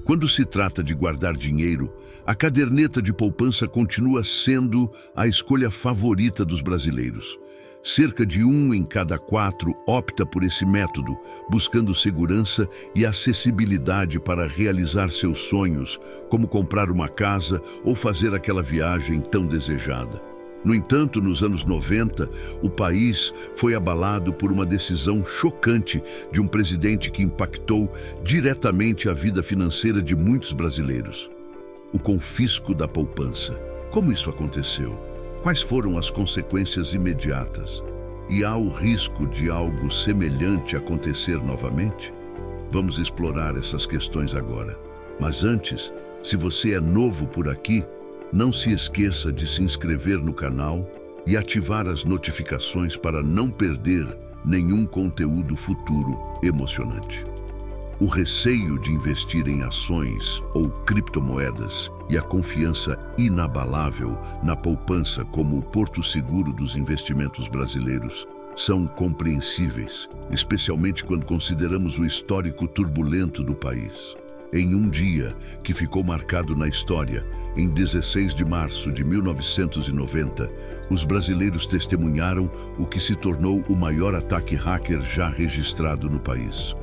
Quando se trata de guardar dinheiro, a caderneta de poupança continua sendo a escolha favorita dos brasileiros. Cerca de 1 em cada 4 opta por esse método, buscando segurança e acessibilidade para realizar seus sonhos, como comprar uma casa ou fazer aquela viagem tão desejada. No entanto, nos anos 90, o país foi abalado por uma decisão chocante de um presidente que impactou diretamente a vida financeira de muitos brasileiros: o confisco da poupança. Como isso aconteceu? Quais foram as consequências imediatas? E há o risco de algo semelhante acontecer novamente? Vamos explorar essas questões agora. Mas antes, se você é novo por aqui, não se esqueça de se inscrever no canal e ativar as notificações para não perder nenhum conteúdo futuro emocionante. O receio de investir em ações ou criptomoedas e a confiança inabalável na poupança como o porto seguro dos investimentos brasileiros são compreensíveis, especialmente quando consideramos o histórico turbulento do país. Em um dia que ficou marcado na história, em 16 de março de 1990, os brasileiros testemunharam o que se tornou o maior ataque hacker já registrado no país.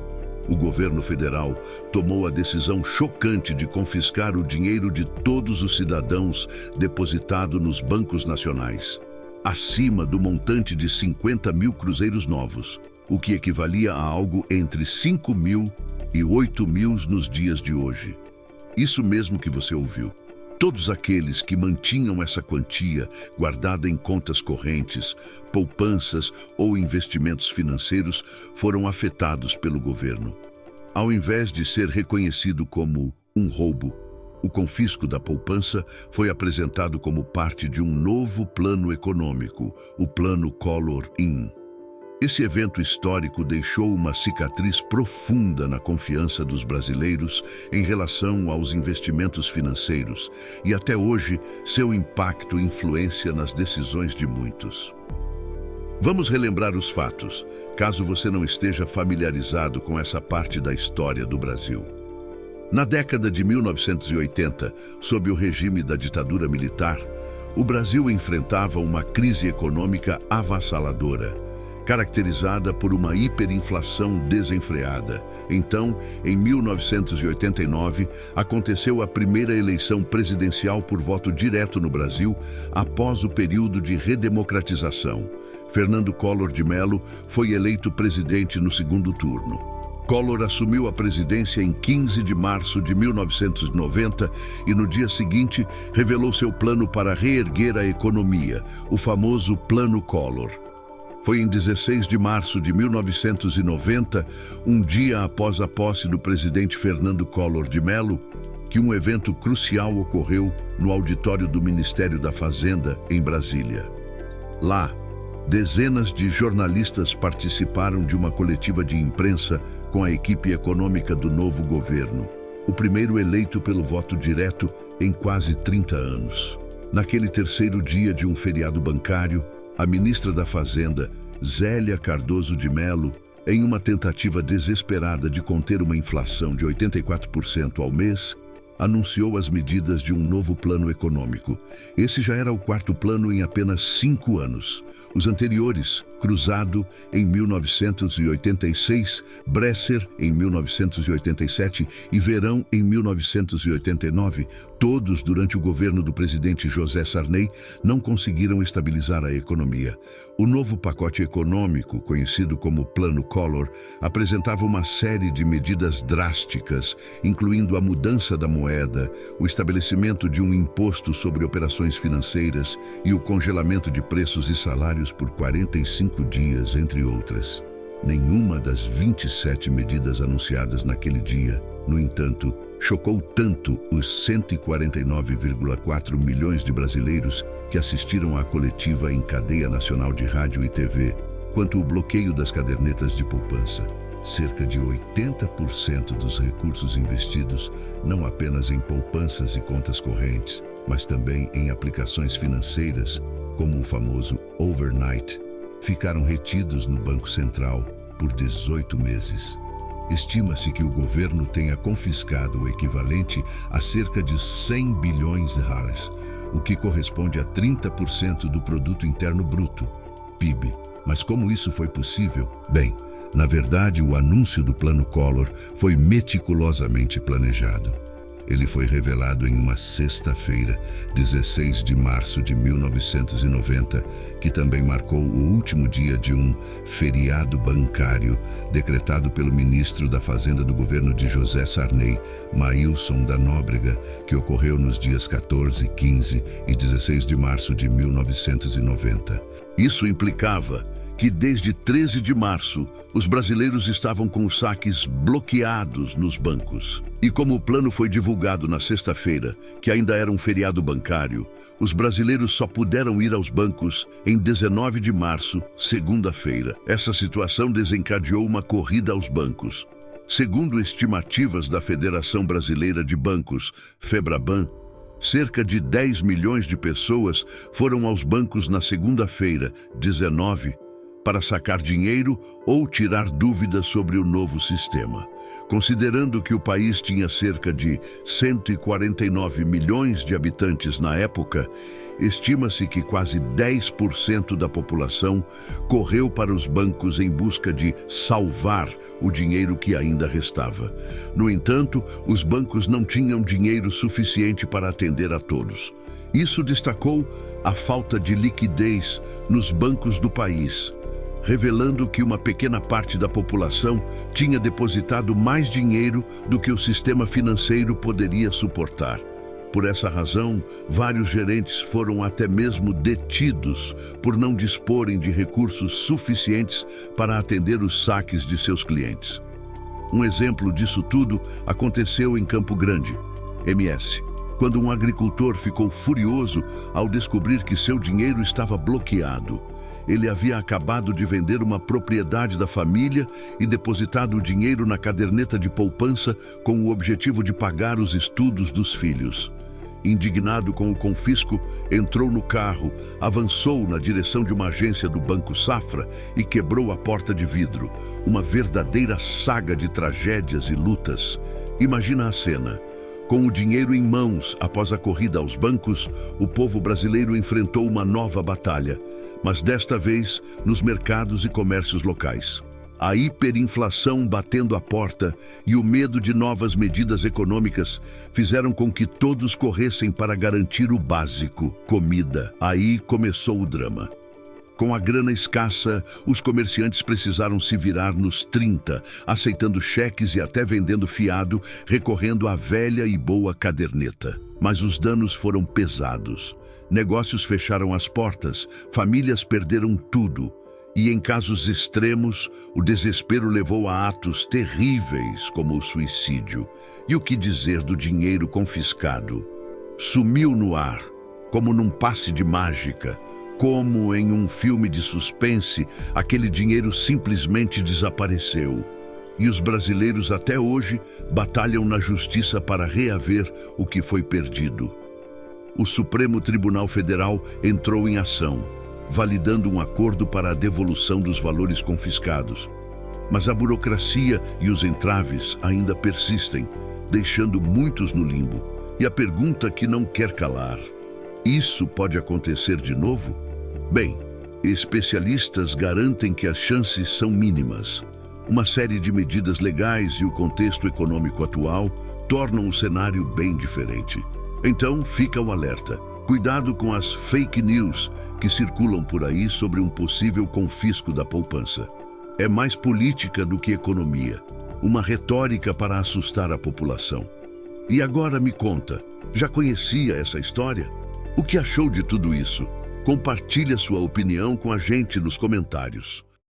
O governo federal tomou a decisão chocante de confiscar o dinheiro de todos os cidadãos depositado nos bancos nacionais, acima do montante de 50 mil cruzeiros novos, o que equivalia a algo entre 5 mil e 8 mil nos dias de hoje. Isso mesmo que você ouviu. Todos aqueles que mantinham essa quantia guardada em contas correntes, poupanças ou investimentos financeiros foram afetados pelo governo. Ao invés de ser reconhecido como um roubo, o confisco da poupança foi apresentado como parte de um novo plano econômico, o Plano Collor-In. Esse evento histórico deixou uma cicatriz profunda na confiança dos brasileiros em relação aos investimentos financeiros e até hoje seu impacto influencia nas decisões de muitos. Vamos relembrar os fatos, caso você não esteja familiarizado com essa parte da história do Brasil. Na década de 1980, sob o regime da ditadura militar, o Brasil enfrentava uma crise econômica avassaladora, caracterizada por uma hiperinflação desenfreada. Então, em 1989, aconteceu a primeira eleição presidencial por voto direto no Brasil, após o período de redemocratização. Fernando Collor de Mello foi eleito presidente no segundo turno. Collor assumiu a presidência em 15 de março de 1990 e no dia seguinte revelou seu plano para reerguer a economia, o famoso Plano Collor. Foi em 16 de março de 1990, um dia após a posse do presidente Fernando Collor de Mello, que um evento crucial ocorreu no auditório do Ministério da Fazenda, em Brasília. Lá, dezenas de jornalistas participaram de uma coletiva de imprensa com a equipe econômica do novo governo, o primeiro eleito pelo voto direto em quase 30 anos. Naquele terceiro dia de um feriado bancário, a ministra da Fazenda, Zélia Cardoso de Mello, em uma tentativa desesperada de conter uma inflação de 84% ao mês, anunciou as medidas de um novo plano econômico. Esse já era o quarto plano em apenas 5 anos. Os anteriores, Cruzado em 1986, Bresser em 1987 e Verão em 1989, todos durante o governo do presidente José Sarney, não conseguiram estabilizar a economia. O novo pacote econômico, conhecido como Plano Collor, apresentava uma série de medidas drásticas, incluindo a mudança da moeda, o estabelecimento de um imposto sobre operações financeiras e o congelamento de preços e salários por 45 dias, entre outras. Nenhuma das 27 medidas anunciadas naquele dia, no entanto, chocou tanto os 149,4 milhões de brasileiros que assistiram à coletiva em cadeia nacional de rádio e TV, quanto o bloqueio das cadernetas de poupança. Cerca de 80% dos recursos investidos, não apenas em poupanças e contas correntes, mas também em aplicações financeiras, como o famoso overnight, ficaram retidos no Banco Central por 18 meses. Estima-se que o governo tenha confiscado o equivalente a cerca de 100 bilhões de reais, o que corresponde a 30% do produto interno bruto, PIB. Mas como isso foi possível? Bem, na verdade, o anúncio do Plano Collor foi meticulosamente planejado. Ele foi revelado em uma sexta-feira, 16 de março de 1990, que também marcou o último dia de um feriado bancário decretado pelo ministro da Fazenda do governo de José Sarney, Maílson da Nóbrega, que ocorreu nos dias 14, 15 e 16 de março de 1990. Isso implicava que desde 13 de março, os brasileiros estavam com os saques bloqueados nos bancos. E como o plano foi divulgado na sexta-feira, que ainda era um feriado bancário, os brasileiros só puderam ir aos bancos em 19 de março, segunda-feira. Essa situação desencadeou uma corrida aos bancos. Segundo estimativas da Federação Brasileira de Bancos, FEBRABAN, cerca de 10 milhões de pessoas foram aos bancos na segunda-feira, 19, para sacar dinheiro ou tirar dúvidas sobre o novo sistema. Considerando que o país tinha cerca de 149 milhões de habitantes na época, estima-se que quase 10% da população correu para os bancos em busca de salvar o dinheiro que ainda restava. No entanto, os bancos não tinham dinheiro suficiente para atender a todos. Isso destacou a falta de liquidez nos bancos do país, revelando que uma pequena parte da população tinha depositado mais dinheiro do que o sistema financeiro poderia suportar. Por essa razão, vários gerentes foram até mesmo detidos por não disporem de recursos suficientes para atender os saques de seus clientes. Um exemplo disso tudo aconteceu em Campo Grande, MS, quando um agricultor ficou furioso ao descobrir que seu dinheiro estava bloqueado. Ele havia acabado de vender uma propriedade da família e depositado o dinheiro na caderneta de poupança com o objetivo de pagar os estudos dos filhos. Indignado com o confisco, entrou no carro, avançou na direção de uma agência do Banco Safra e quebrou a porta de vidro. Uma verdadeira saga de tragédias e lutas. Imagina a cena. Com o dinheiro em mãos após a corrida aos bancos, o povo brasileiro enfrentou uma nova batalha, mas desta vez nos mercados e comércios locais. A hiperinflação batendo a porta e o medo de novas medidas econômicas fizeram com que todos corressem para garantir o básico, comida. Aí começou o drama. Com a grana escassa, os comerciantes precisaram se virar nos 30, aceitando cheques e até vendendo fiado, recorrendo à velha e boa caderneta. Mas os danos foram pesados. Negócios fecharam as portas, famílias perderam tudo. E em casos extremos, o desespero levou a atos terríveis como o suicídio. E o que dizer do dinheiro confiscado? Sumiu no ar, como num passe de mágica. Como em um filme de suspense, aquele dinheiro simplesmente desapareceu. E os brasileiros até hoje batalham na justiça para reaver o que foi perdido. O Supremo Tribunal Federal entrou em ação, validando um acordo para a devolução dos valores confiscados. Mas a burocracia e os entraves ainda persistem, deixando muitos no limbo. E a pergunta que não quer calar: isso pode acontecer de novo? Bem, especialistas garantem que as chances são mínimas. Uma série de medidas legais e o contexto econômico atual tornam o cenário bem diferente. Então, fica o alerta. Cuidado com as fake news que circulam por aí sobre um possível confisco da poupança. É mais política do que economia. Uma retórica para assustar a população. E agora me conta, já conhecia essa história? O que achou de tudo isso? Compartilhe a sua opinião com a gente nos comentários.